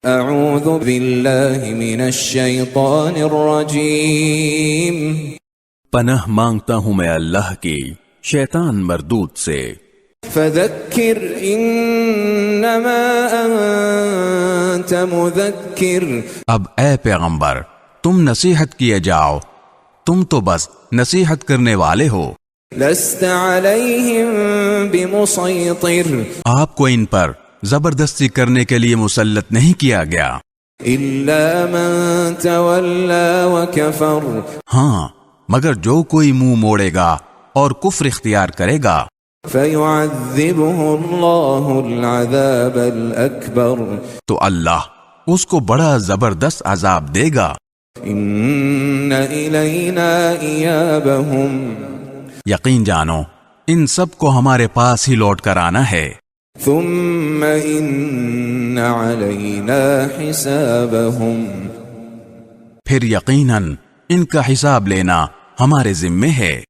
اعوذ باللہ من الشیطان الرجیم، پناہ مانگتا ہوں میں اللہ کی شیطان مردود سے۔ فذکر انما انت مذکر، اب اے پیغمبر تم نصیحت کیے جاؤ، تم تو بس نصیحت کرنے والے ہو، لست علیہم بمسیطر، آپ کو ان پر زبردستی کرنے کے لیے مسلط نہیں کیا گیا، الا من تولی وکفر، ہاں مگر جو کوئی منہ موڑے گا اور کفر اختیار کرے گا، فیعذبہ اللہ العذاب الاکبر، تو اللہ اس کو بڑا زبردست عذاب دے گا۔ ان الینا ایابہم، یقین جانو ان سب کو ہمارے پاس ہی لوٹ کر آنا ہے، ثم ان علینا حسابہم، پھر یقیناً ان کا حساب لینا ہمارے ذمے ہے۔